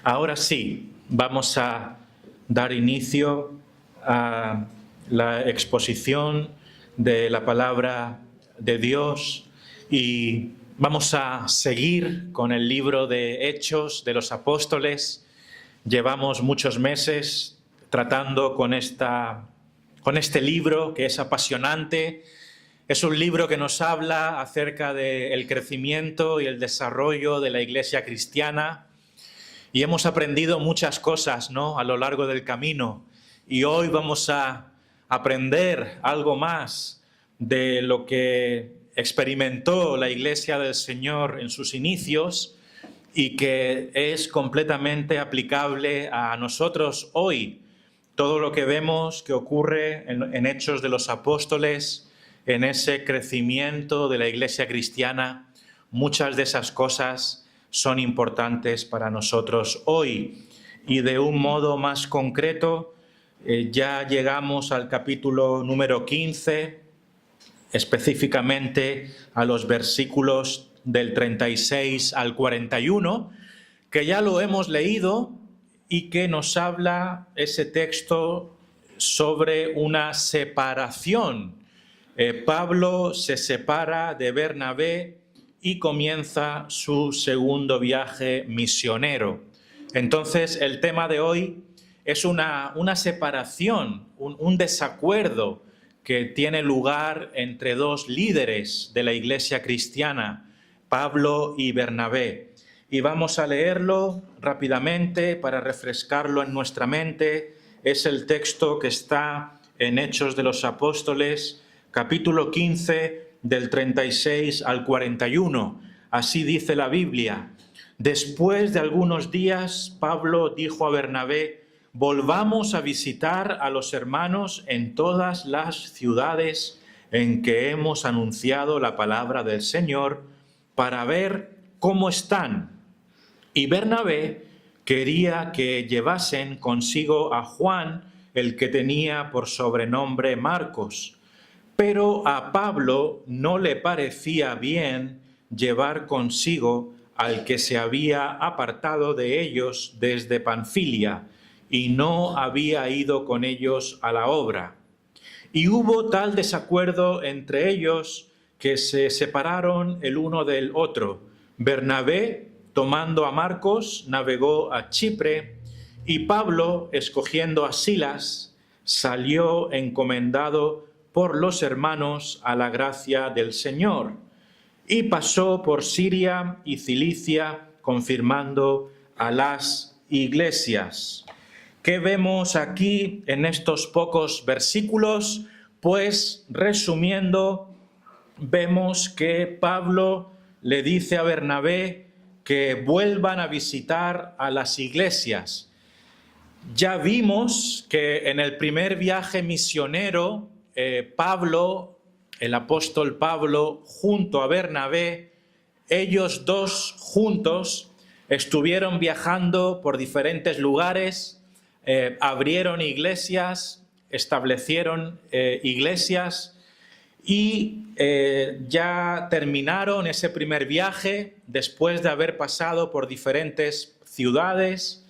Ahora sí, vamos a dar inicio a la exposición de la palabra de Dios y vamos a seguir con el libro de Hechos de los Apóstoles. Llevamos muchos meses tratando con este libro que es apasionante. Es un libro que nos habla acerca del crecimiento y el desarrollo de la Iglesia cristiana. Y hemos aprendido muchas cosas, ¿no?, a lo largo del camino. Y hoy vamos a aprender algo más de lo que experimentó la Iglesia del Señor en sus inicios y que es completamente aplicable a nosotros hoy. Todo lo que vemos que ocurre en Hechos de los Apóstoles, en ese crecimiento de la Iglesia cristiana, muchas de esas cosas son importantes para nosotros hoy. Y de un modo más concreto, ya llegamos al capítulo número 15, específicamente a los versículos del 36 al 41, que ya lo hemos leído y que nos habla ese texto sobre una separación. Pablo se separa de Bernabé y comienza su segundo viaje misionero. Entonces, el tema de hoy es una separación, un desacuerdo que tiene lugar entre dos líderes de la Iglesia cristiana, Pablo y Bernabé. Y vamos a leerlo rápidamente para refrescarlo en nuestra mente. Es el texto que está en Hechos de los Apóstoles, capítulo 15, del 36 al 41. Así dice la Biblia. Después de algunos días, Pablo dijo a Bernabé: volvamos a visitar a los hermanos en todas las ciudades en que hemos anunciado la palabra del Señor para ver cómo están. Y Bernabé quería que llevasen consigo a Juan, el que tenía por sobrenombre Marcos. Pero a Pablo no le parecía bien llevar consigo al que se había apartado de ellos desde Panfilia y no había ido con ellos a la obra. Y hubo tal desacuerdo entre ellos que se separaron el uno del otro. Bernabé, tomando a Marcos, navegó a Chipre, y Pablo, escogiendo a Silas, salió encomendado por los hermanos a la gracia del Señor, y pasó por Siria y Cilicia, confirmando a las iglesias. ¿Qué vemos aquí en estos pocos versículos? Pues, resumiendo, vemos que Pablo le dice a Bernabé que vuelvan a visitar a las iglesias. Ya vimos que en el primer viaje misionero, Pablo, el apóstol Pablo, junto a Bernabé, ellos dos juntos estuvieron viajando por diferentes lugares, abrieron iglesias, establecieron iglesias y ya terminaron ese primer viaje después de haber pasado por diferentes ciudades,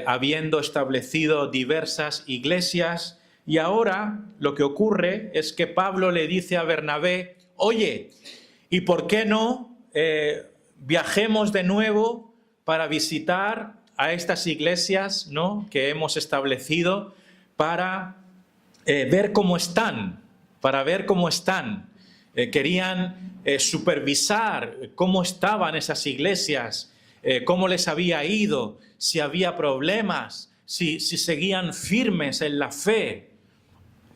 habiendo establecido diversas iglesias. Y ahora lo que ocurre es que Pablo le dice a Bernabé: oye, ¿y por qué no viajemos de nuevo para visitar a estas iglesias, ¿no?, que hemos establecido para ver cómo están? Querían supervisar cómo estaban esas iglesias, cómo les había ido, si había problemas, si seguían firmes en la fe.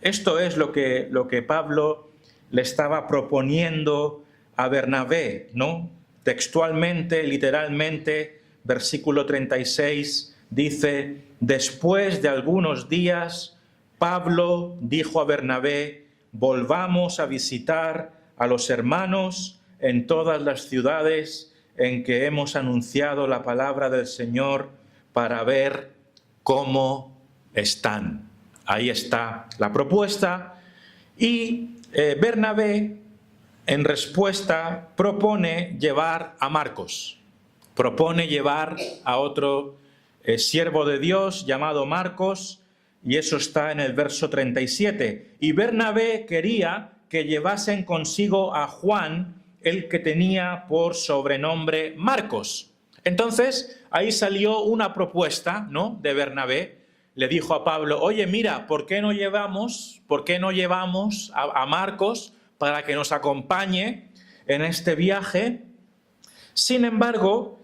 Esto es lo que Pablo le estaba proponiendo a Bernabé, ¿no? Textualmente, literalmente, versículo 36 dice: después de algunos días, Pablo dijo a Bernabé: volvamos a visitar a los hermanos en todas las ciudades en que hemos anunciado la palabra del Señor para ver cómo están. Ahí está la propuesta. Y Bernabé, en respuesta, propone llevar a Marcos. propone llevar a otro siervo de Dios llamado Marcos, y eso está en el verso 37. Y Bernabé quería que llevasen consigo a Juan, el que tenía por sobrenombre Marcos. Entonces, ahí salió una propuesta, ¿no?, de Bernabé. Le dijo a Pablo: oye, mira, ¿por qué no llevamos a Marcos para que nos acompañe en este viaje? Sin embargo,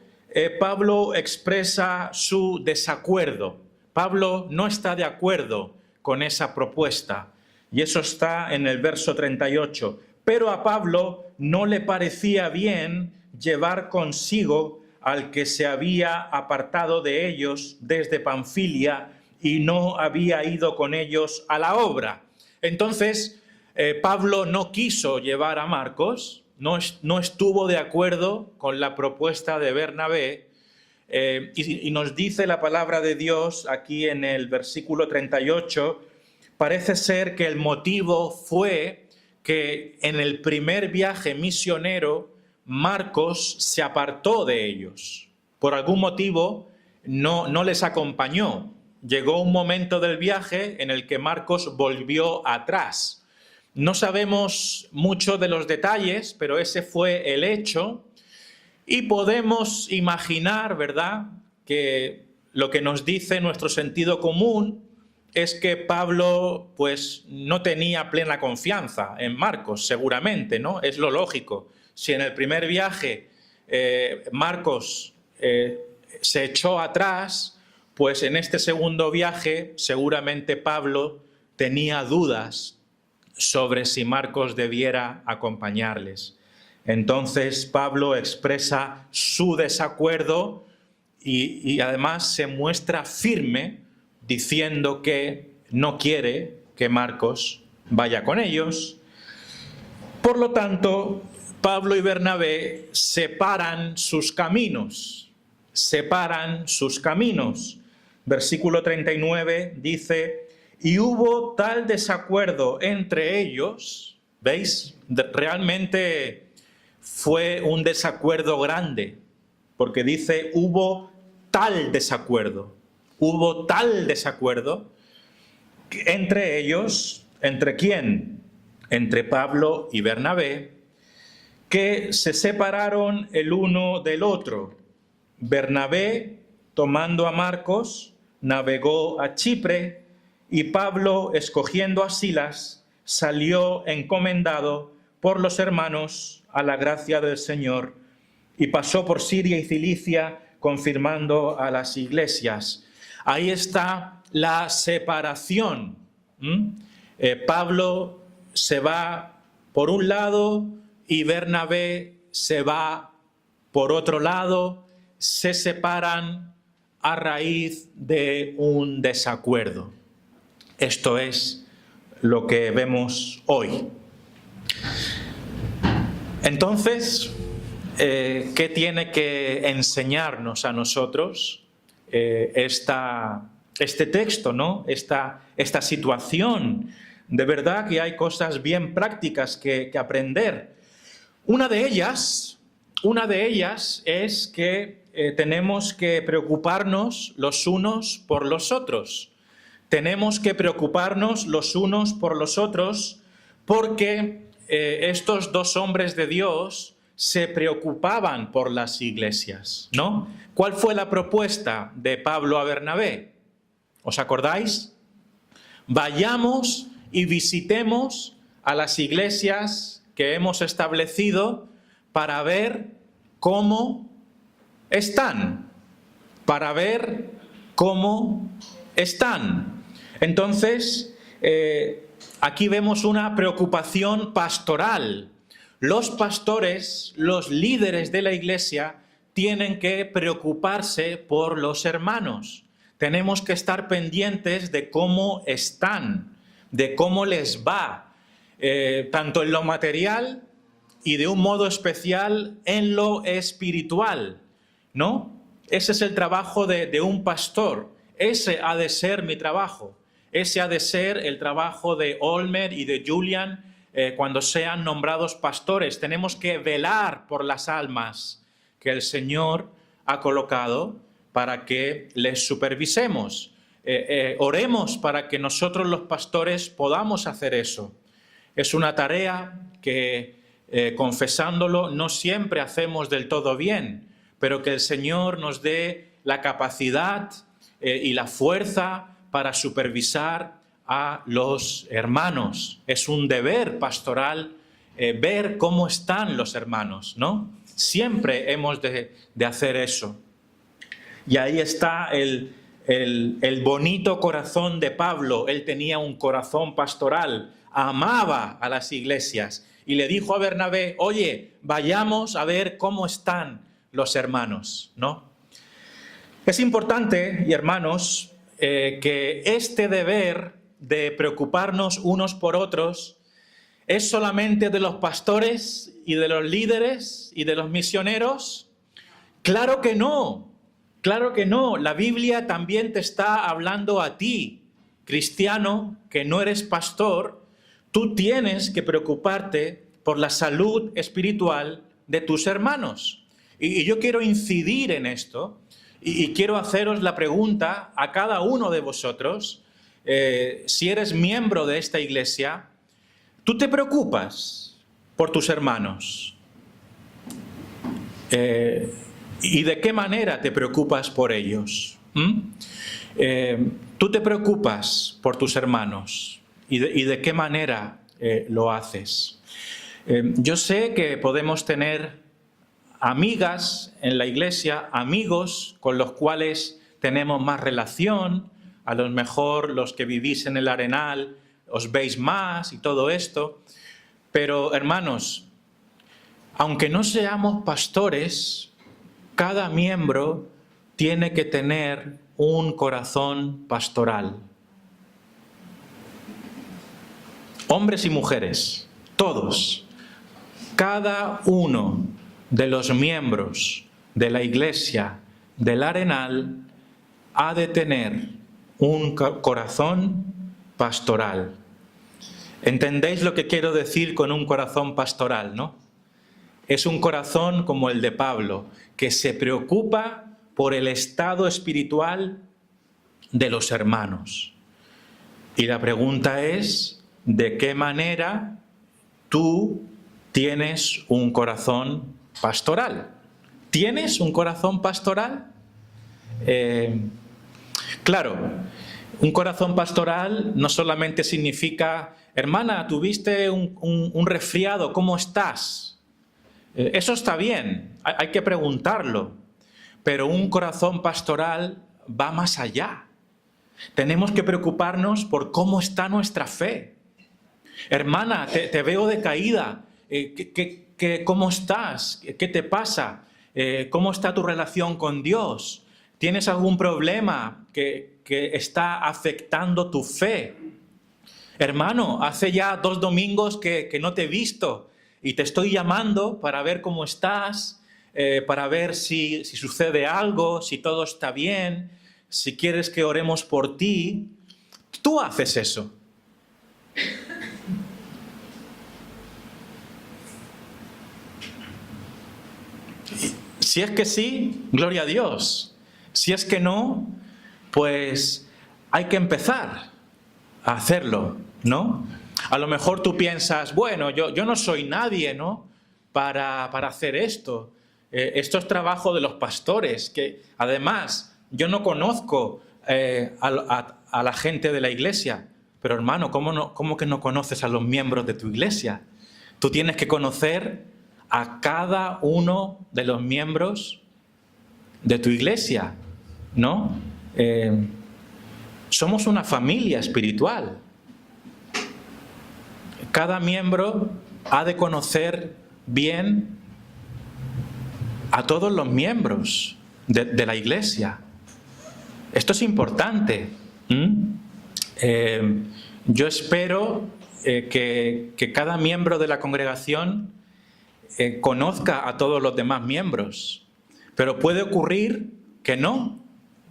Pablo expresa su desacuerdo. Pablo no está de acuerdo con esa propuesta, y eso está en el verso 38. Pero a Pablo no le parecía bien llevar consigo al que se había apartado de ellos desde Panfilia y no había ido con ellos a la obra. Entonces, Pablo no quiso llevar a Marcos, no estuvo de acuerdo con la propuesta de Bernabé, y nos dice la palabra de Dios aquí en el versículo 38, parece ser que el motivo fue que en el primer viaje misionero Marcos se apartó de ellos. Por algún motivo no les acompañó. Llegó un momento del viaje en el que Marcos volvió atrás. No sabemos mucho de los detalles, pero ese fue el hecho. Y podemos imaginar, ¿verdad?, que lo que nos dice nuestro sentido común es que Pablo pues no tenía plena confianza en Marcos, seguramente, ¿no? Es lo lógico. Si en el primer viaje Marcos se echó atrás, pues en este segundo viaje seguramente Pablo tenía dudas sobre si Marcos debiera acompañarles. Entonces Pablo expresa su desacuerdo y además se muestra firme diciendo que no quiere que Marcos vaya con ellos. Por lo tanto, Pablo y Bernabé separan sus caminos. Versículo 39 dice: y hubo tal desacuerdo entre ellos, ¿veis? Realmente fue un desacuerdo grande, porque dice hubo tal desacuerdo entre ellos. ¿Entre quién? Entre Pablo y Bernabé, que se separaron el uno del otro. Bernabé, tomando a Marcos, navegó a Chipre, y Pablo, escogiendo a Silas, salió encomendado por los hermanos a la gracia del Señor, y pasó por Siria y Cilicia, confirmando a las iglesias. Ahí está la separación. Pablo se va por un lado y Bernabé se va por otro lado. Se separan a raíz de un desacuerdo. Esto es lo que vemos hoy. Entonces, ¿qué tiene que enseñarnos a nosotros este texto, ¿no? Esta situación? De verdad que hay cosas bien prácticas que aprender. Una de ellas es que tenemos que preocuparnos los unos por los otros. Tenemos que preocuparnos los unos por los otros porque estos dos hombres de Dios se preocupaban por las iglesias, ¿no? ¿Cuál fue la propuesta de Pablo a Bernabé? ¿Os acordáis? Vayamos y visitemos a las iglesias que hemos establecido para ver cómo están. Entonces, aquí vemos una preocupación pastoral. Los pastores, los líderes de la iglesia, tienen que preocuparse por los hermanos. Tenemos que estar pendientes de cómo están, de cómo les va, tanto en lo material y de un modo especial en lo espiritual, ¿no? Ese es el trabajo de un pastor. Ese ha de ser mi trabajo. Ese ha de ser el trabajo de Olmer y de Julian cuando sean nombrados pastores. Tenemos que velar por las almas que el Señor ha colocado para que les supervisemos. Oremos para que nosotros los pastores podamos hacer eso. Es una tarea que, confesándolo, no siempre hacemos del todo bien, pero que el Señor nos dé la capacidad y la fuerza para supervisar a los hermanos. Es un deber pastoral ver cómo están los hermanos, ¿no? Siempre hemos de hacer eso. Y ahí está el bonito corazón de Pablo. Él tenía un corazón pastoral, amaba a las iglesias y le dijo a Bernabé, oye, vayamos a ver cómo están los hermanos, ¿no? Es importante, y hermanos, que este deber de preocuparnos unos por otros es solamente de los pastores y de los líderes y de los misioneros. Claro que no. Claro que no, la Biblia también te está hablando a ti, cristiano, que no eres pastor. Tú tienes que preocuparte por la salud espiritual de tus hermanos. Y yo quiero incidir en esto y quiero haceros la pregunta a cada uno de vosotros, si eres miembro de esta iglesia, ¿tú te preocupas por tus hermanos? ¿Y de qué manera te preocupas por ellos? ¿Tú te preocupas por tus hermanos? ¿Y de qué manera lo haces? Yo sé que podemos tener amigas en la iglesia, amigos con los cuales tenemos más relación, a lo mejor los que vivís en el Arenal os veis más y todo esto, pero hermanos, aunque no seamos pastores, cada miembro tiene que tener un corazón pastoral. Hombres y mujeres, todos, cada uno de los miembros de la iglesia del Arenal ha de tener un corazón pastoral. ¿Entendéis lo que quiero decir con un corazón pastoral, no? Es un corazón como el de Pablo, que se preocupa por el estado espiritual de los hermanos. Y la pregunta es, ¿de qué manera tú tienes un corazón pastoral? ¿Tienes un corazón pastoral? Claro, un corazón pastoral no solamente significa, hermana, tuviste un resfriado, ¿cómo estás? Eso está bien, hay que preguntarlo, pero un corazón pastoral va más allá. Tenemos que preocuparnos por cómo está nuestra fe. Hermana, te veo decaída, ¿cómo estás? ¿Qué te pasa? ¿Cómo está tu relación con Dios? ¿Tienes algún problema que está afectando tu fe? Hermano, hace ya 2 domingos que no te he visto y te estoy llamando para ver cómo estás, para ver si sucede algo, si todo está bien, si quieres que oremos por ti. Tú haces eso. Si es que sí, gloria a Dios. Si es que no, pues hay que empezar a hacerlo, ¿no? A lo mejor tú piensas, bueno, yo no soy nadie, ¿no?, para hacer esto. Esto es trabajo de los pastores, que además yo no conozco a la gente de la iglesia. Pero hermano, ¿cómo que no conoces a los miembros de tu iglesia? Tú tienes que conocer a cada uno de los miembros de tu iglesia, ¿no? Somos una familia espiritual. Cada miembro ha de conocer bien a todos los miembros de la iglesia. Esto es importante. Yo espero que cada miembro de la congregación conozca a todos los demás miembros. Pero puede ocurrir que no,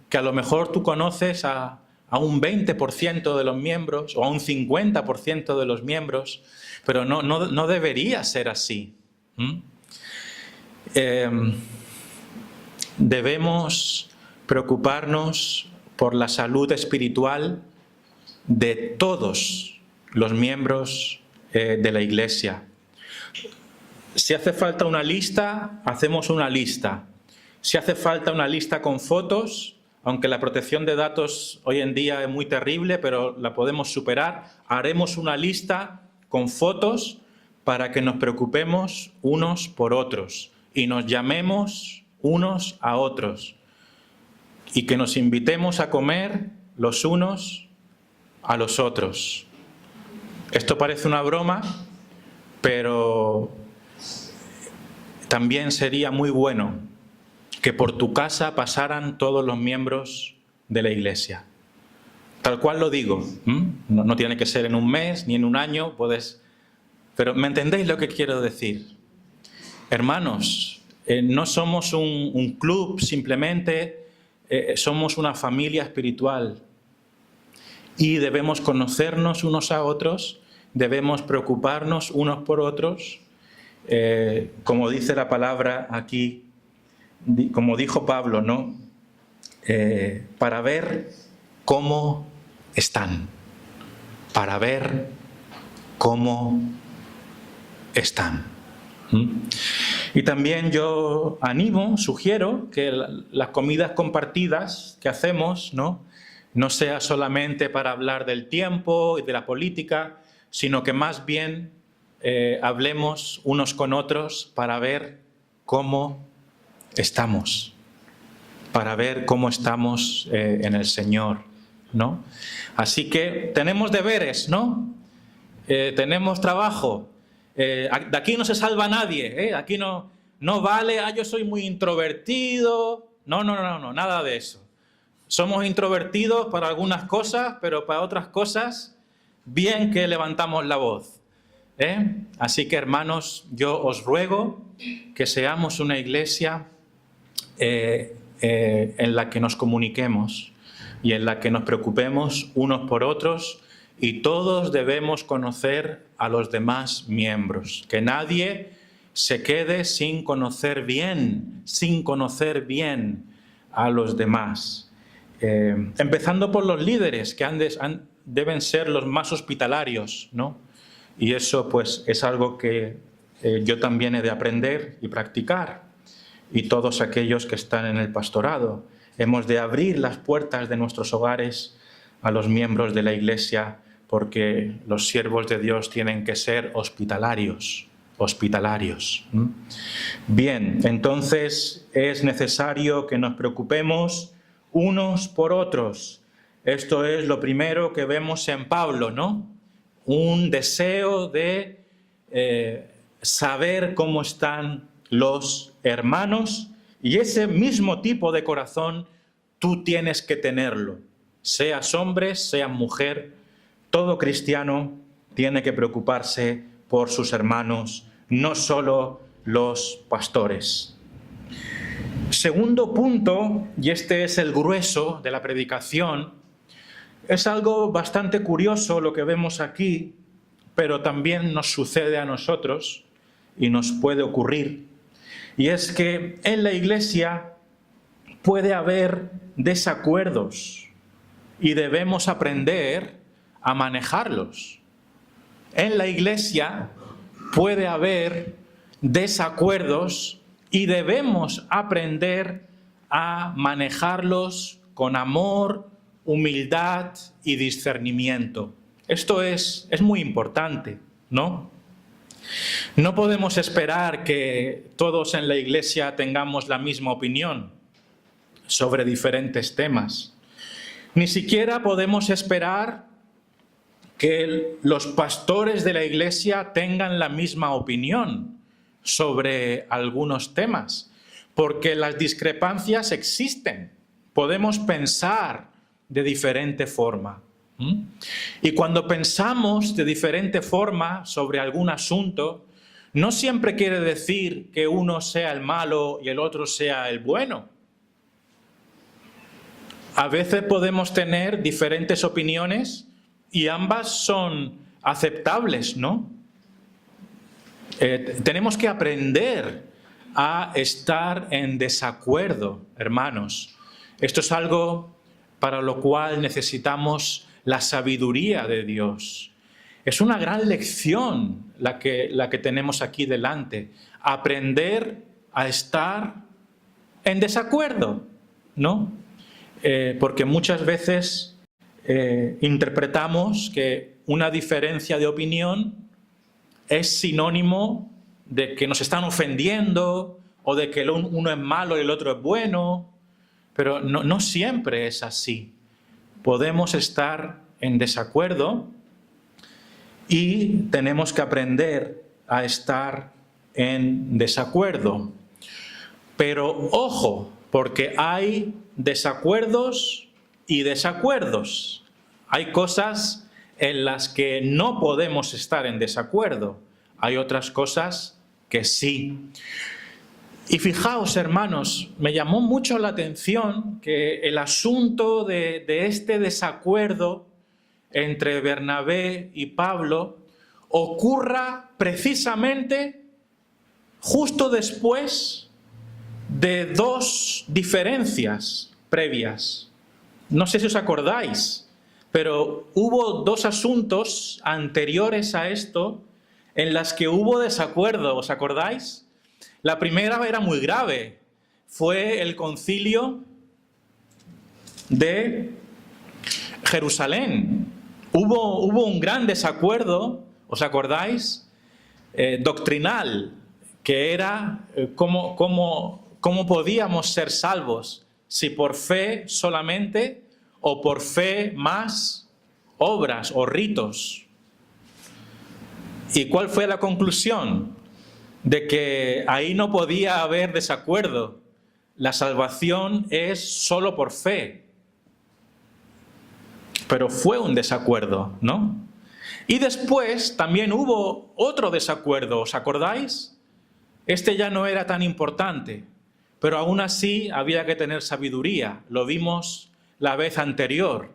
que a lo mejor tú conoces a un 20% de los miembros o a un 50% de los miembros, pero no debería ser así. debemos preocuparnos por la salud espiritual de todos los miembros de la Iglesia. Si hace falta una lista, hacemos una lista. Si hace falta una lista con fotos, aunque la protección de datos hoy en día es muy terrible, pero la podemos superar, haremos una lista con fotos para que nos preocupemos unos por otros y nos llamemos unos a otros y que nos invitemos a comer los unos a los otros. Esto parece una broma, pero también sería muy bueno que por tu casa pasaran todos los miembros de la Iglesia. Tal cual lo digo. No tiene que ser en un mes ni en un año, pero ¿me entendéis lo que quiero decir? Hermanos, no somos un club simplemente, somos una familia espiritual y debemos conocernos unos a otros, debemos preocuparnos unos por otros, como dice la palabra aquí, como dijo Pablo, ¿no? Para ver cómo están, para ver cómo están. Y también yo animo, sugiero que las comidas compartidas que hacemos, no sea solamente para hablar del tiempo y de la política, sino que más bien hablemos unos con otros para ver cómo estamos, para ver cómo estamos en el Señor, ¿no? Así que tenemos deberes, ¿no? Tenemos trabajo. De aquí no se salva nadie, ¿eh? Aquí no vale, yo soy muy introvertido. No, nada de eso. Somos introvertidos para algunas cosas, pero para otras cosas, bien que levantamos la voz. Así que, hermanos, yo os ruego que seamos una iglesia en la que nos comuniquemos y en la que nos preocupemos unos por otros, y todos debemos conocer a los demás miembros. Que nadie se quede sin conocer bien a los demás. Empezando por los líderes, que deben ser los más hospitalarios, ¿no? Y eso pues es algo que yo también he de aprender y practicar. Y todos aquellos que están en el pastorado. Hemos de abrir las puertas de nuestros hogares a los miembros de la Iglesia, porque los siervos de Dios tienen que ser hospitalarios. Bien, entonces es necesario que nos preocupemos unos por otros. Esto es lo primero que vemos en Pablo, ¿no? Un deseo de saber cómo están los hermanos, y ese mismo tipo de corazón tú tienes que tenerlo. Seas hombre, seas mujer, todo cristiano tiene que preocuparse por sus hermanos, no solo los pastores. Segundo punto, y este es el grueso de la predicación, es algo bastante curioso lo que vemos aquí, pero también nos sucede a nosotros y nos puede ocurrir. Y es que en la Iglesia puede haber desacuerdos y debemos aprender a manejarlos. En la Iglesia puede haber desacuerdos y debemos aprender a manejarlos con amor, humildad y discernimiento. Esto es muy importante, ¿no? No podemos esperar que todos en la Iglesia tengamos la misma opinión sobre diferentes temas. Ni siquiera podemos esperar que los pastores de la Iglesia tengan la misma opinión sobre algunos temas, porque las discrepancias existen. Podemos pensar de diferente forma. Y cuando pensamos de diferente forma sobre algún asunto, no siempre quiere decir que uno sea el malo y el otro sea el bueno. A veces podemos tener diferentes opiniones y ambas son aceptables, ¿no? Tenemos que aprender a estar en desacuerdo, hermanos. Esto es algo para lo cual necesitamos la sabiduría de Dios. Es una gran lección la que tenemos aquí delante. Aprender a estar en desacuerdo, ¿no? Porque muchas veces interpretamos que una diferencia de opinión es sinónimo de que nos están ofendiendo o de que uno es malo y el otro es bueno, pero no siempre es así. Podemos estar en desacuerdo y tenemos que aprender a estar en desacuerdo. Pero ojo, porque hay desacuerdos y desacuerdos. Hay cosas en las que no podemos estar en desacuerdo. Hay otras cosas que sí. Y fijaos, hermanos, me llamó mucho la atención que el asunto de este desacuerdo entre Bernabé y Pablo ocurra precisamente justo después de dos diferencias previas. No sé si os acordáis, pero hubo dos asuntos anteriores a esto en las que hubo desacuerdo, ¿os acordáis? La primera era muy grave, fue el concilio de Jerusalén. Hubo un gran desacuerdo, ¿os acordáis? Doctrinal, que era cómo podíamos ser salvos, si por fe solamente o por fe más obras o ritos. ¿Y cuál fue la conclusión? De que ahí no podía haber desacuerdo. La salvación es solo por fe. Pero fue un desacuerdo, ¿no? Y después también hubo otro desacuerdo, ¿os acordáis? Este ya no era tan importante, pero aún así había que tener sabiduría. Lo vimos la vez anterior.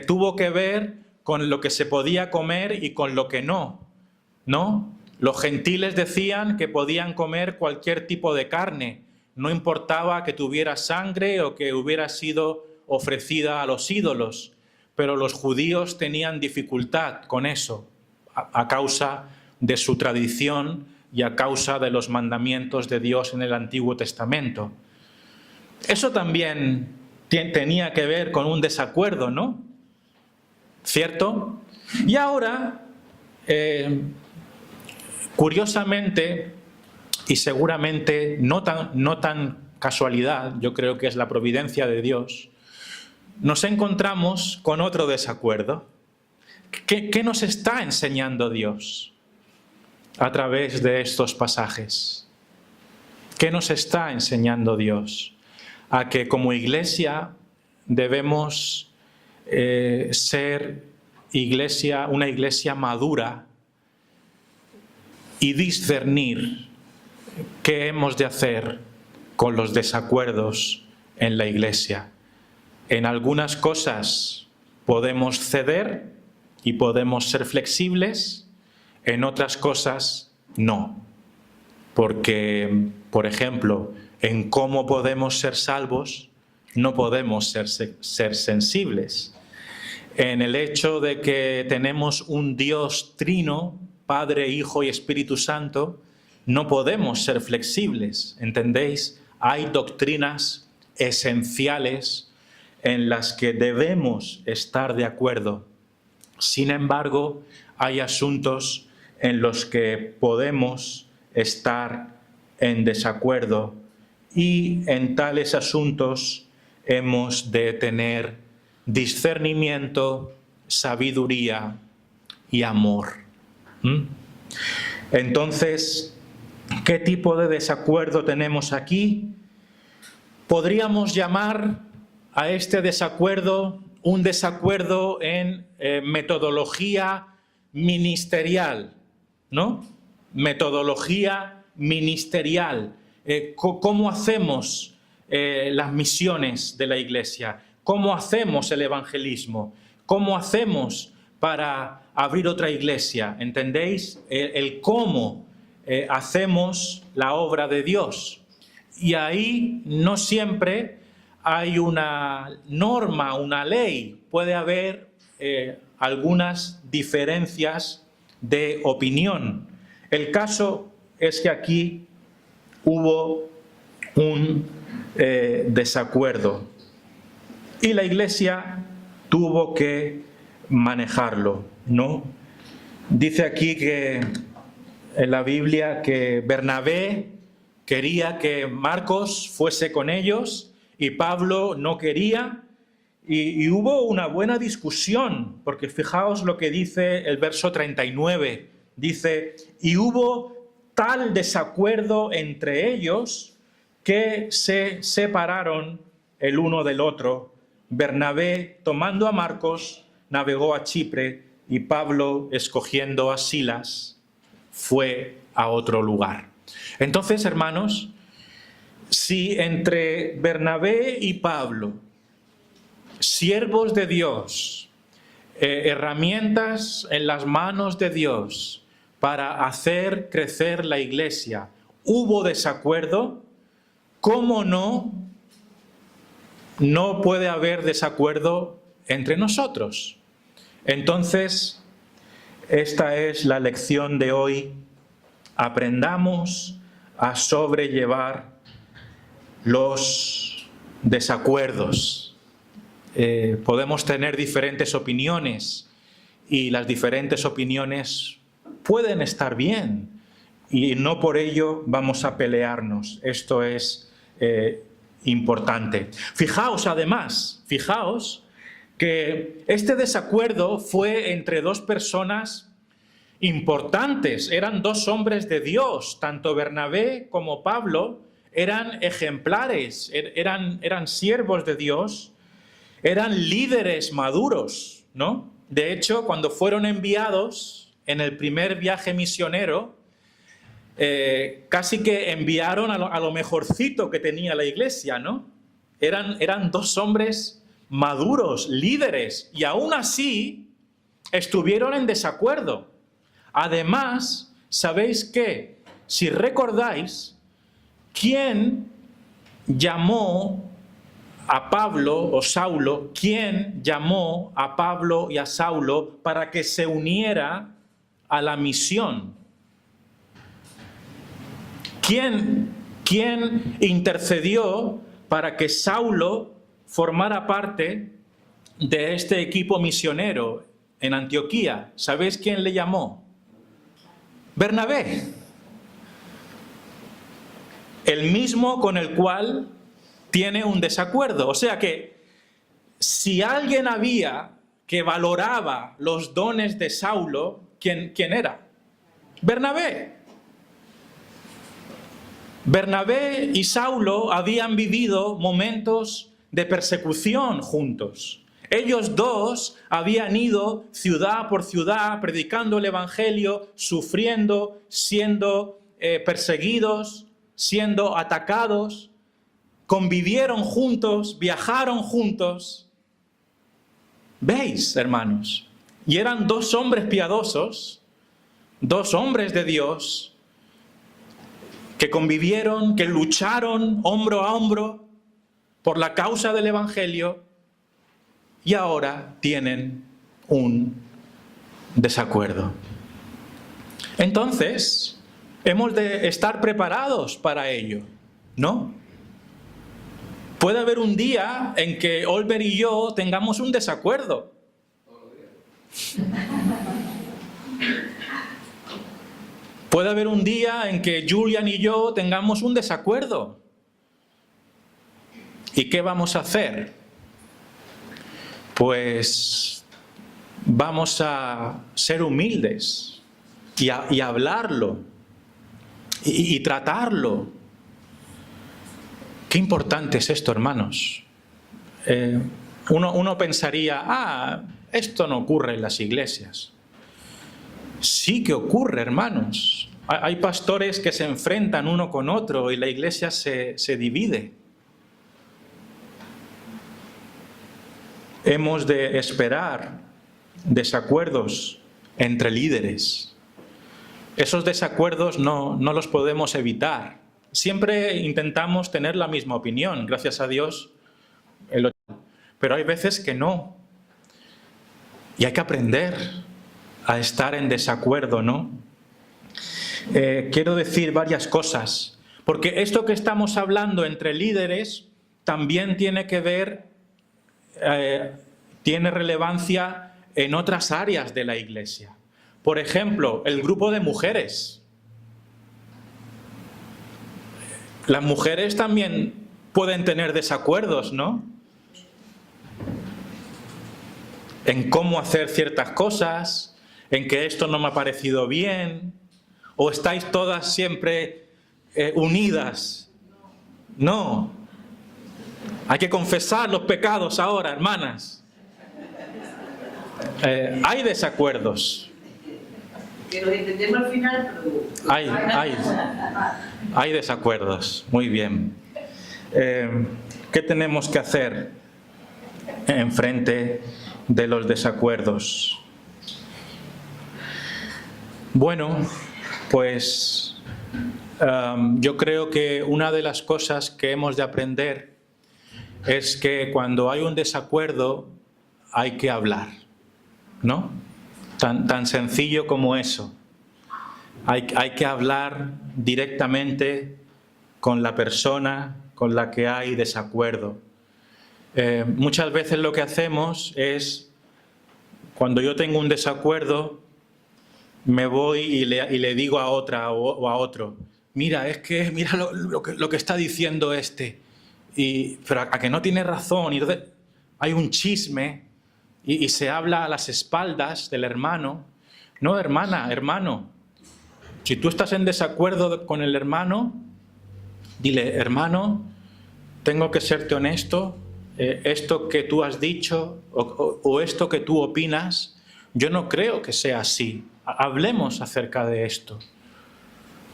Tuvo que ver con lo que se podía comer y con lo que no, ¿no? Los gentiles decían que podían comer cualquier tipo de carne, no importaba que tuviera sangre o que hubiera sido ofrecida a los ídolos, pero los judíos tenían dificultad con eso, a causa de su tradición y a causa de los mandamientos de Dios en el Antiguo Testamento. Eso también tenía que ver con un desacuerdo, ¿no? ¿Cierto? Y ahora, curiosamente, y seguramente no tan casualidad, yo creo que es la providencia de Dios, nos encontramos con otro desacuerdo. ¿Qué nos está enseñando Dios a través de estos pasajes? ¿Qué nos está enseñando Dios? A que como iglesia debemos ser una iglesia madura y discernir qué hemos de hacer con los desacuerdos en la iglesia. En algunas cosas podemos ceder y podemos ser flexibles, en otras cosas no. Porque, por ejemplo, en cómo podemos ser salvos, no podemos ser sensibles. En el hecho de que tenemos un Dios trino, Padre, Hijo y Espíritu Santo, no podemos ser flexibles, ¿entendéis? Hay doctrinas esenciales en las que debemos estar de acuerdo. Sin embargo, hay asuntos en los que podemos estar en desacuerdo y en tales asuntos hemos de tener discernimiento, sabiduría y amor. Entonces, ¿qué tipo de desacuerdo tenemos aquí? Podríamos llamar a este desacuerdo un desacuerdo en metodología ministerial, ¿no? Metodología ministerial. ¿Cómo hacemos las misiones de la iglesia? ¿Cómo hacemos el evangelismo? ¿Cómo hacemos para abrir otra iglesia? ¿Entendéis? El cómo hacemos la obra de Dios. Y ahí no siempre hay una norma, una ley. Puede haber algunas diferencias de opinión. El caso es que aquí hubo un desacuerdo y la Iglesia tuvo que manejarlo, ¿no? Dice aquí que en la Biblia que Bernabé quería que Marcos fuese con ellos y Pablo no quería, y hubo una buena discusión, porque fijaos lo que dice el verso 39, dice, y hubo tal desacuerdo entre ellos que se separaron el uno del otro. Bernabé, tomando a Marcos, navegó a Chipre, y Pablo, escogiendo a Silas, fue a otro lugar. Entonces, hermanos, si entre Bernabé y Pablo, siervos de Dios, herramientas en las manos de Dios para hacer crecer la Iglesia, hubo desacuerdo, ¿cómo no puede haber desacuerdo entre nosotros? Entonces, esta es la lección de hoy. Aprendamos a sobrellevar los desacuerdos. Podemos tener diferentes opiniones y las diferentes opiniones pueden estar bien y no por ello vamos a pelearnos. Esto es importante. Fijaos además, que este desacuerdo fue entre dos personas importantes, eran dos hombres de Dios, tanto Bernabé como Pablo eran ejemplares, eran siervos de Dios, eran líderes maduros, ¿no? De hecho, cuando fueron enviados en el primer viaje misionero, casi que enviaron a lo mejorcito que tenía la iglesia, ¿no? Eran dos hombres maduros, líderes, y aún así estuvieron en desacuerdo. Además, ¿sabéis qué? Si recordáis, ¿quién llamó a Pablo o Saulo? ¿Quién llamó a Pablo y a Saulo para que se uniera a la misión? ¿Quién intercedió para que Saulo formara parte de este equipo misionero en Antioquía? ¿Sabéis quién le llamó? Bernabé. El mismo con el cual tiene un desacuerdo. O sea que si alguien había que valoraba los dones de Saulo, ¿quién era? Bernabé. Bernabé y Saulo habían vivido momentos de persecución juntos. Ellos dos habían ido ciudad por ciudad predicando el Evangelio, sufriendo, siendo perseguidos, siendo atacados. Convivieron juntos, viajaron juntos. ¿Veis, hermanos? Y eran dos hombres piadosos, dos hombres de Dios, que convivieron, que lucharon hombro a hombro por la causa del Evangelio y ahora tienen un desacuerdo. Entonces, hemos de estar preparados para ello, ¿no? Puede haber un día en que Olver y yo tengamos un desacuerdo. Puede haber un día en que Julian y yo tengamos un desacuerdo. ¿Y qué vamos a hacer? Pues vamos a ser humildes y hablarlo y tratarlo. Qué importante es esto, hermanos. Uno pensaría, esto no ocurre en las iglesias. Sí que ocurre, hermanos. Hay pastores que se enfrentan uno con otro y la iglesia se divide. Hemos de esperar desacuerdos entre líderes, Esos desacuerdos no los podemos evitar. Siempre intentamos tener la misma opinión, gracias a Dios, pero hay veces que no. Y hay que aprender a estar en desacuerdo, ¿no? Quiero decir varias cosas, porque esto que estamos hablando entre líderes también tiene que ver, tiene relevancia en otras áreas de la Iglesia. Por ejemplo, el grupo de mujeres. Las mujeres también pueden tener desacuerdos, ¿no? En cómo hacer ciertas cosas, en que esto no me ha parecido bien, o estáis todas siempre unidas. No. Hay que confesar los pecados ahora, hermanas. Hay desacuerdos. Que lo entendemos al final, pero... Hay desacuerdos, muy bien. ¿Qué tenemos que hacer en frente de los desacuerdos? Bueno, pues yo creo que una de las cosas que hemos de aprender es que cuando hay un desacuerdo hay que hablar, ¿no? Tan sencillo como eso. Hay que hablar directamente con la persona con la que hay desacuerdo. Muchas veces lo que hacemos es, cuando yo tengo un desacuerdo, me voy y le digo a otra o a otro, mira, mira lo que está diciendo este. Pero a que no tiene razón. Y entonces hay un chisme y se habla a las espaldas del hermano. No, hermana, hermano. Si tú estás en desacuerdo con el hermano, dile, hermano, tengo que serte honesto, esto que tú has dicho o esto que tú opinas, yo no creo que sea así. Hablemos acerca de esto.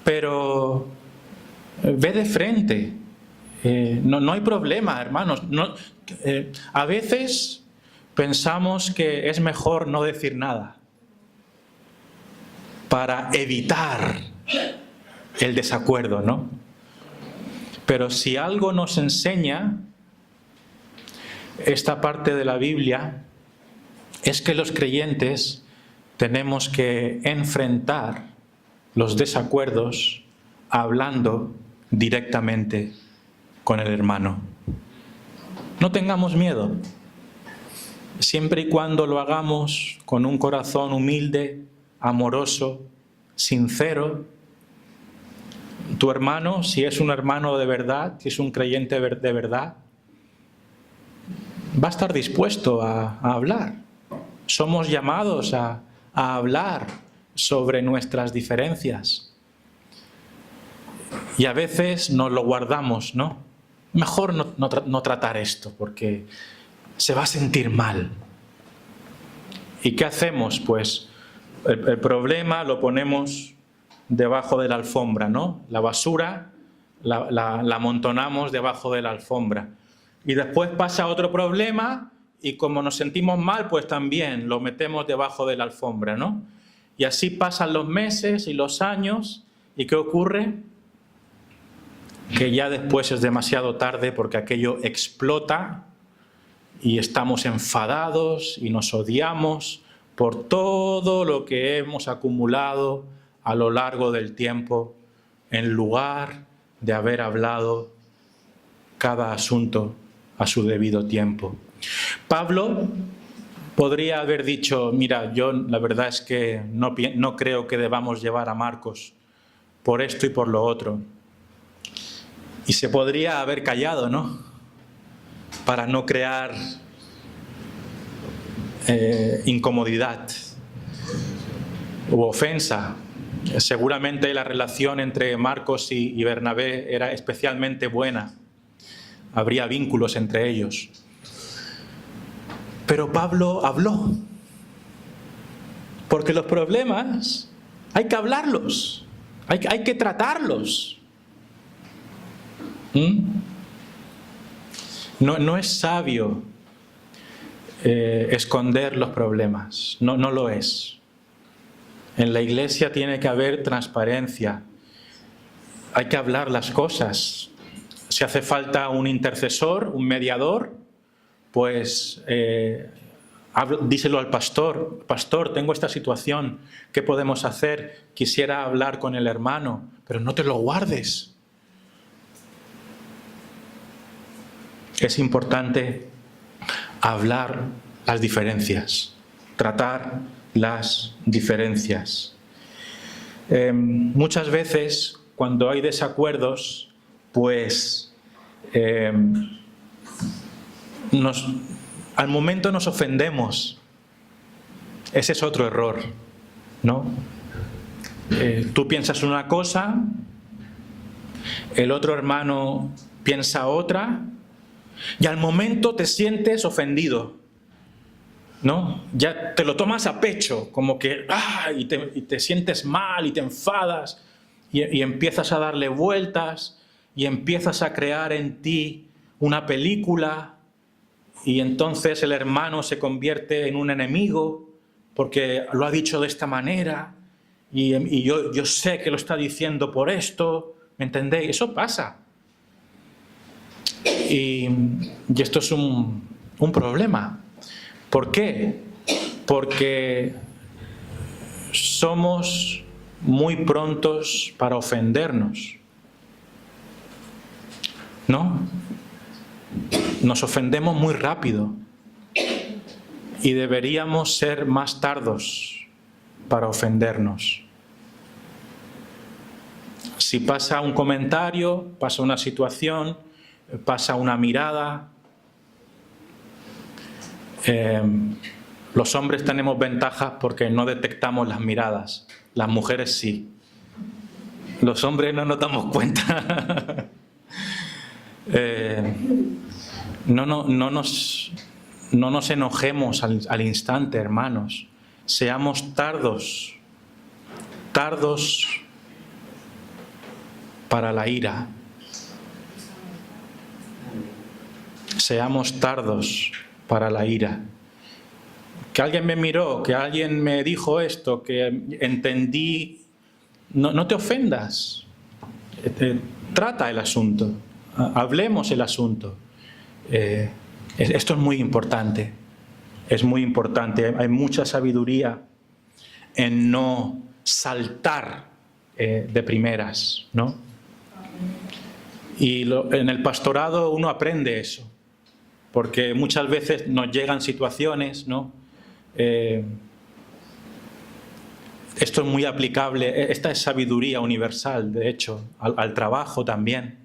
Pero ve de frente. No hay problema, hermanos. A veces pensamos que es mejor no decir nada para evitar el desacuerdo, ¿no? Pero si algo nos enseña esta parte de la Biblia, es que los creyentes tenemos que enfrentar los desacuerdos hablando directamente con el hermano. No tengamos miedo, siempre y cuando lo hagamos con un corazón humilde, amoroso, sincero. Tu hermano, si es un hermano de verdad, si es un creyente de verdad, va a estar dispuesto a hablar. Somos llamados a hablar sobre nuestras diferencias. Y a veces nos lo guardamos, ¿no? Mejor no tratar esto, porque se va a sentir mal. ¿Y qué hacemos? Pues el problema lo ponemos debajo de la alfombra, ¿no? La basura la amontonamos debajo de la alfombra. Y después pasa otro problema y como nos sentimos mal, pues también lo metemos debajo de la alfombra, ¿no? Y así pasan los meses y los años. ¿Y qué ocurre? Que ya después es demasiado tarde porque aquello explota y estamos enfadados y nos odiamos por todo lo que hemos acumulado a lo largo del tiempo, en lugar de haber hablado cada asunto a su debido tiempo. Pablo podría haber dicho, mira, yo la verdad es que no creo que debamos llevar a Marcos por esto y por lo otro. Y se podría haber callado, ¿no? Para no crear incomodidad u ofensa. Seguramente la relación entre Marcos y Bernabé era especialmente buena. Habría vínculos entre ellos. Pero Pablo habló. Porque los problemas hay que hablarlos. Hay que tratarlos. No es sabio esconder los problemas. No lo es. En la iglesia tiene que haber transparencia. Hay que hablar las cosas. Si hace falta un intercesor, un mediador, pues díselo al pastor. Pastor, tengo esta situación, ¿qué podemos hacer? Quisiera hablar con el hermano, pero no te lo guardes. Es importante hablar las diferencias, tratar las diferencias. Muchas veces, cuando hay desacuerdos, pues al momento nos ofendemos. Ese es otro error, ¿no? Tú piensas una cosa, el otro hermano piensa otra, y al momento te sientes ofendido, ¿no? Ya te lo tomas a pecho, como que y te sientes mal y te enfadas y empiezas a darle vueltas y empiezas a crear en ti una película, y entonces el hermano se convierte en un enemigo porque lo ha dicho de esta manera y yo sé que lo está diciendo por esto, ¿me entendéis? Eso pasa. Y esto es un problema. ¿Por qué? Porque somos muy prontos para ofendernos, ¿no? Nos ofendemos muy rápido y deberíamos ser más tardos para ofendernos. Si pasa un comentario, pasa una situación, pasa una mirada. Los hombres tenemos ventajas porque no detectamos las miradas. Las mujeres sí. Los hombres no nos damos cuenta. No nos enojemos al instante, hermanos. Seamos tardos para la ira. Seamos tardos para la ira. Que alguien me miró, que alguien me dijo esto, que entendí. No te ofendas. Trata el asunto. Hablemos el asunto. Esto es muy importante. Es muy importante. Hay mucha sabiduría en no saltar de primeras, ¿no? Y en el pastorado uno aprende eso. Porque muchas veces nos llegan situaciones, ¿no? Esto es muy aplicable, esta es sabiduría universal, de hecho, al trabajo también.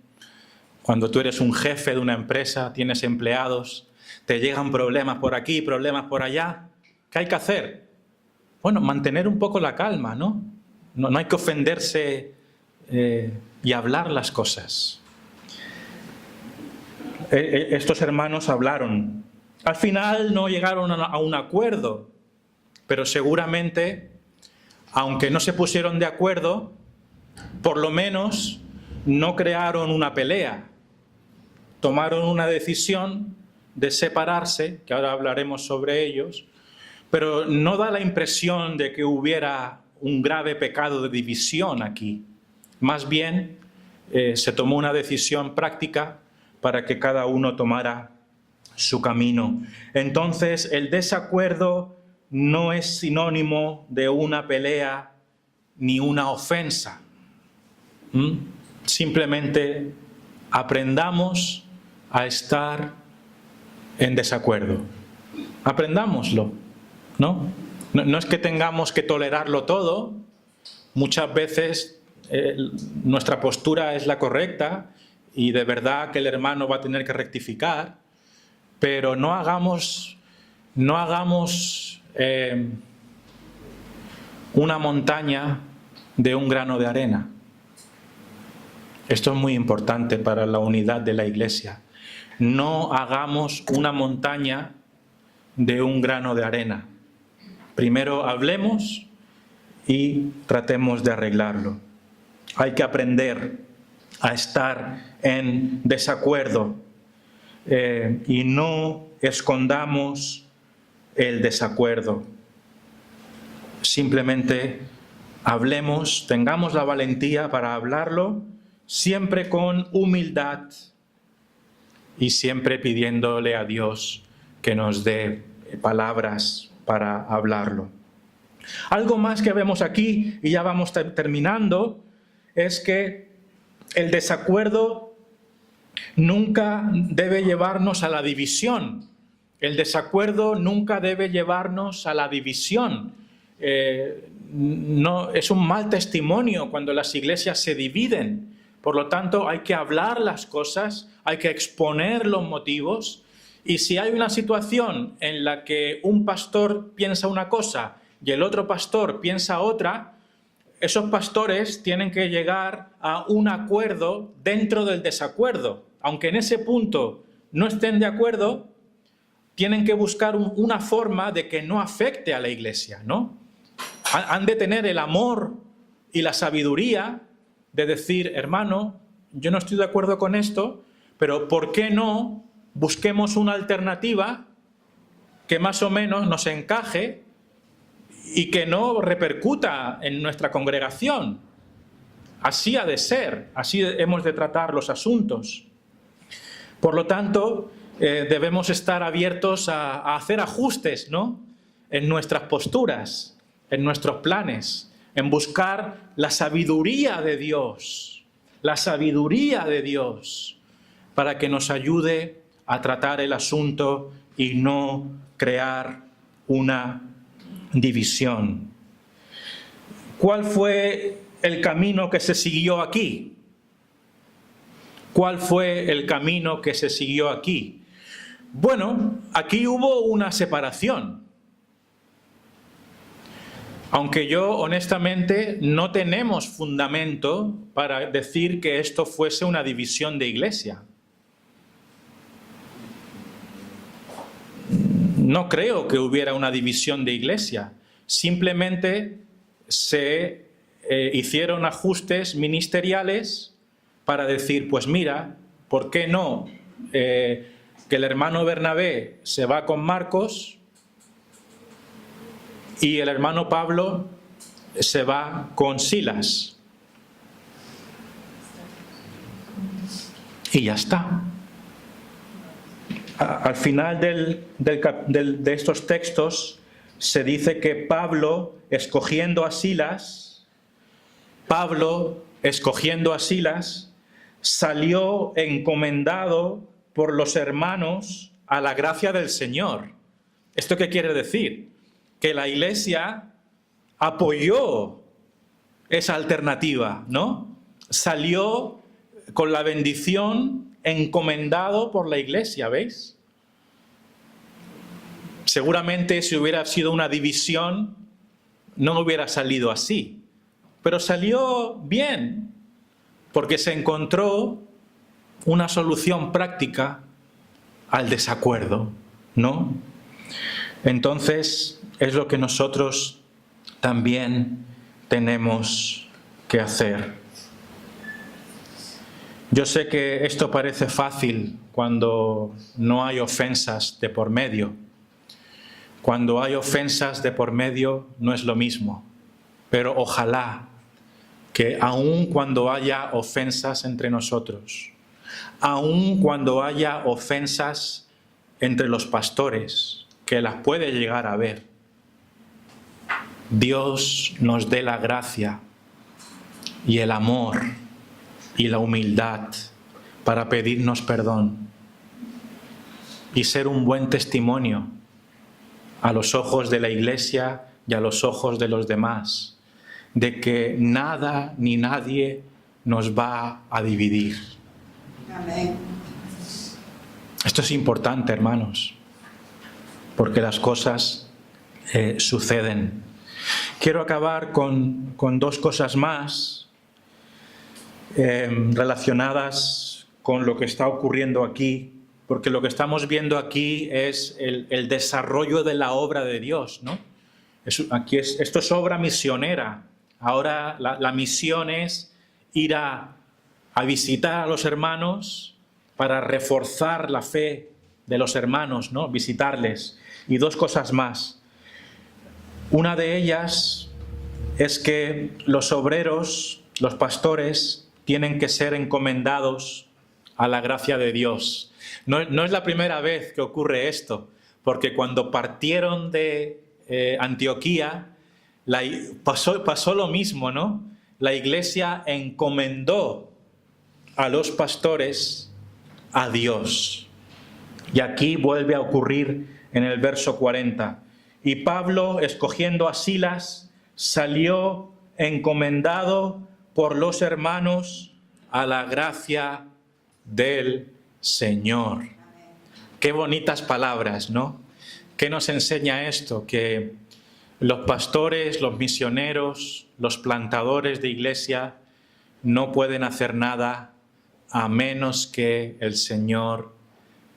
Cuando tú eres un jefe de una empresa, tienes empleados, te llegan problemas por aquí, problemas por allá, ¿qué hay que hacer? Bueno, mantener un poco la calma, ¿no? No hay que ofenderse y hablar las cosas. Estos hermanos hablaron. Al final no llegaron a un acuerdo, pero seguramente, aunque no se pusieron de acuerdo, por lo menos no crearon una pelea. Tomaron una decisión de separarse, que ahora hablaremos sobre ellos, pero no da la impresión de que hubiera un grave pecado de división aquí. Más bien, se tomó una decisión práctica para que cada uno tomara su camino. Entonces, el desacuerdo no es sinónimo de una pelea ni una ofensa. Simplemente aprendamos a estar en desacuerdo. Aprendámoslo, ¿no? No es que tengamos que tolerarlo todo. Muchas veces nuestra postura es la correcta y de verdad que el hermano va a tener que rectificar, pero no hagamos una montaña de un grano de arena. Esto es muy importante para la unidad de la Iglesia. No hagamos una montaña de un grano de arena. Primero hablemos y tratemos de arreglarlo. Hay que aprender a estar en desacuerdo y no escondamos el desacuerdo. Simplemente hablemos, tengamos la valentía para hablarlo, siempre con humildad y siempre pidiéndole a Dios que nos dé palabras para hablarlo. Algo más que vemos aquí, y ya vamos terminando, es que el desacuerdo nunca debe llevarnos a la división. El desacuerdo nunca debe llevarnos a la división. No, es un mal testimonio cuando las iglesias se dividen. Por lo tanto, hay que hablar las cosas, hay que exponer los motivos. Y si hay una situación en la que un pastor piensa una cosa y el otro pastor piensa otra, esos pastores tienen que llegar a un acuerdo dentro del desacuerdo. Aunque en ese punto no estén de acuerdo, tienen que buscar una forma de que no afecte a la iglesia, ¿no? Han de tener el amor y la sabiduría de decir, hermano, yo no estoy de acuerdo con esto, pero ¿por qué no busquemos una alternativa que más o menos nos encaje y que no repercuta en nuestra congregación? Así ha de ser, así hemos de tratar los asuntos. Por lo tanto, debemos estar abiertos a hacer ajustes, ¿no?, en nuestras posturas, en nuestros planes, en buscar la sabiduría de Dios, para que nos ayude a tratar el asunto y no crear una división. ¿Cuál fue el camino que se siguió aquí? ¿Cuál fue el camino que se siguió aquí? Bueno, aquí hubo una separación. Aunque yo, honestamente, no tenemos fundamento para decir que esto fuese una división de iglesia. No creo que hubiera una división de iglesia. Simplemente se hicieron ajustes ministeriales para decir, pues mira, ¿por qué no? Que el hermano Bernabé se va con Marcos y el hermano Pablo se va con Silas. Y ya está. Al final de estos textos se dice que Pablo, escogiendo a Silas, salió encomendado por los hermanos a la gracia del Señor. ¿Esto qué quiere decir? Que la iglesia apoyó esa alternativa, ¿no? Salió con la bendición encomendado por la iglesia, ¿veis? Seguramente si hubiera sido una división no hubiera salido así, pero salió bien porque se encontró una solución práctica al desacuerdo, ¿no? Entonces es lo que nosotros también tenemos que hacer. Yo sé que esto parece fácil cuando no hay ofensas de por medio. Cuando hay ofensas de por medio no es lo mismo. Pero ojalá que aun cuando haya ofensas entre nosotros, aun cuando haya ofensas entre los pastores, que las puede llegar a haber, Dios nos dé la gracia y el amor y la humildad para pedirnos perdón y ser un buen testimonio a los ojos de la iglesia y a los ojos de los demás, de que nada ni nadie nos va a dividir. Amén. Esto es importante, hermanos, porque las cosas suceden. Quiero acabar con dos cosas más relacionadas con lo que está ocurriendo aquí, porque lo que estamos viendo aquí es el desarrollo de la obra de Dios, ¿no? Esto es obra misionera. Ahora la misión es ir a visitar a los hermanos para reforzar la fe de los hermanos, ¿no? Visitarles. Y dos cosas más. Una de ellas es que los obreros, los pastores, tienen que ser encomendados a la gracia de Dios. No es la primera vez que ocurre esto, porque cuando partieron de Antioquía, pasó lo mismo, ¿no? La iglesia encomendó a los pastores a Dios. Y aquí vuelve a ocurrir en el verso 40. Y Pablo, escogiendo a Silas, salió encomendado por los hermanos a la gracia del Señor. Qué bonitas palabras, ¿no? ¿Qué nos enseña esto? Que los pastores, los misioneros, los plantadores de iglesia no pueden hacer nada a menos que el Señor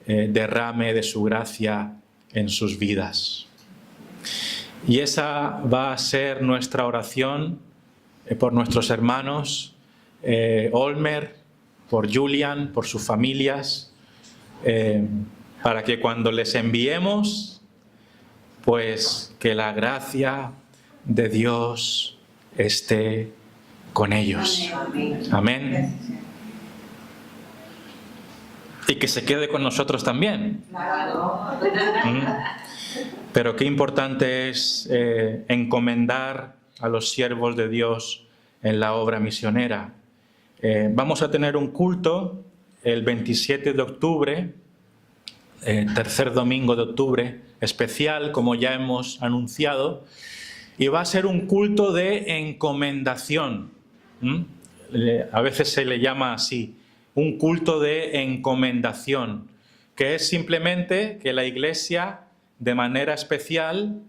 derrame de su gracia en sus vidas. Y esa va a ser nuestra oración por nuestros hermanos Olmer, por Julian, por sus familias, para que cuando les enviemos, pues que la gracia de Dios esté con ellos. Amén. Y que se quede con nosotros también. Pero qué importante es encomendar a los siervos de Dios en la obra misionera. Vamos a tener un culto el 27 de octubre, tercer domingo de octubre, especial, como ya hemos anunciado, y va a ser un culto de encomendación. A veces se le llama así, un culto de encomendación, que es simplemente que la iglesia, de manera especial,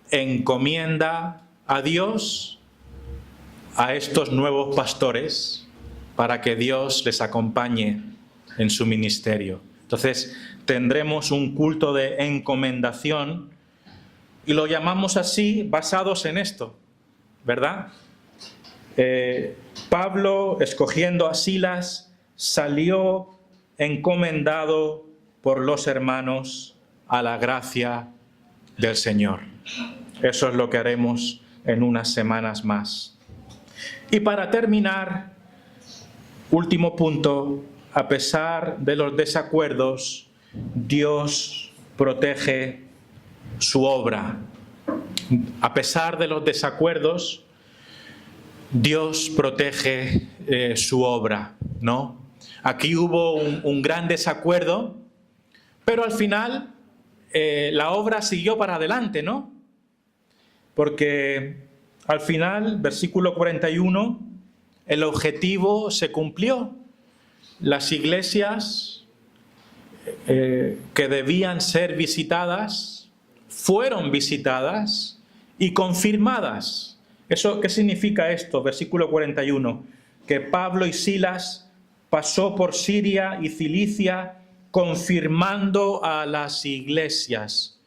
encomienda a Dios a estos nuevos pastores para que Dios les acompañe en su ministerio. Entonces, tendremos un culto de encomendación y lo llamamos así basados en esto, ¿verdad? Pablo, escogiendo a Silas, salió encomendado por los hermanos a la gracia del Señor. Eso es lo que haremos en unas semanas más. Y para terminar, último punto, a pesar de los desacuerdos, Dios protege su obra. A pesar de los desacuerdos, Dios protege su obra, ¿no? Aquí hubo un gran desacuerdo, pero al final la obra siguió para adelante, ¿no? Porque al final, versículo 41, el objetivo se cumplió. Las iglesias que debían ser visitadas fueron visitadas y confirmadas. ¿Qué significa esto? Versículo 41, que Pablo y Silas pasó por Siria y Cilicia confirmando a las iglesias.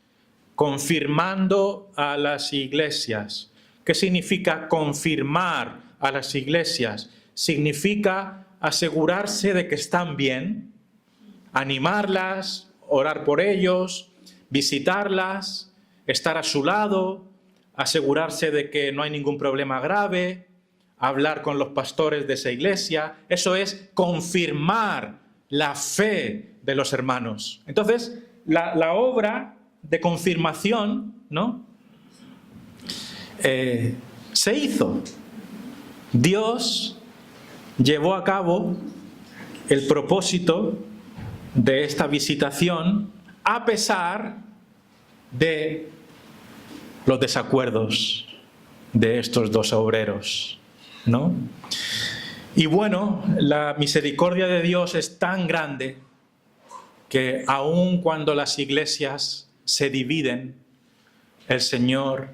Confirmando a las iglesias. ¿Qué significa confirmar a las iglesias? Significa asegurarse de que están bien, animarlas, orar por ellos, visitarlas, estar a su lado, asegurarse de que no hay ningún problema grave, hablar con los pastores de esa iglesia. Eso es confirmar la fe de los hermanos. Entonces, la obra de confirmación, ¿no? Se hizo. Dios llevó a cabo el propósito de esta visitación a pesar de los desacuerdos de estos dos obreros, ¿no? Y bueno, la misericordia de Dios es tan grande que aun cuando las iglesias se dividen, el Señor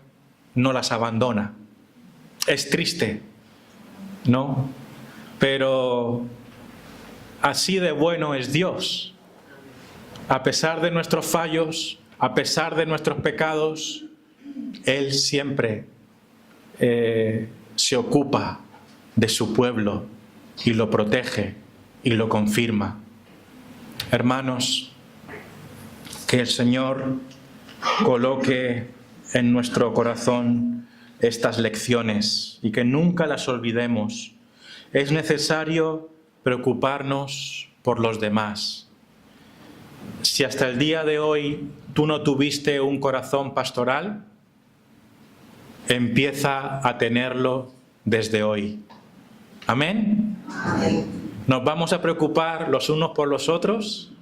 no las abandona. Es triste, ¿no? Pero así de bueno es Dios. A pesar de nuestros fallos, a pesar de nuestros pecados, Él siempre se ocupa de su pueblo y lo protege y lo confirma. Hermanos, que el Señor coloque en nuestro corazón estas lecciones y que nunca las olvidemos. Es necesario preocuparnos por los demás. Si hasta el día de hoy tú no tuviste un corazón pastoral, empieza a tenerlo desde hoy. ¿Amén? Amén. ¿Nos vamos a preocupar los unos por los otros?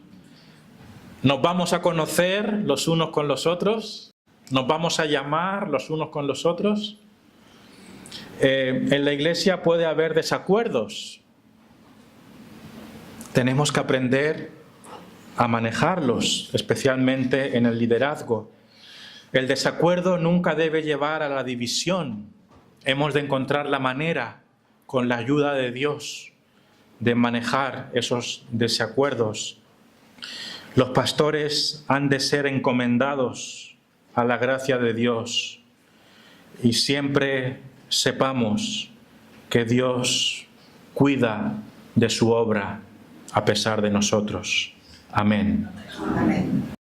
¿Nos vamos a conocer los unos con los otros? ¿Nos vamos a llamar los unos con los otros? En la iglesia puede haber desacuerdos. Tenemos que aprender a manejarlos, especialmente en el liderazgo. El desacuerdo nunca debe llevar a la división. Hemos de encontrar la manera, con la ayuda de Dios, de manejar esos desacuerdos. Los pastores han de ser encomendados a la gracia de Dios y siempre sepamos que Dios cuida de su obra a pesar de nosotros. Amén. Amén.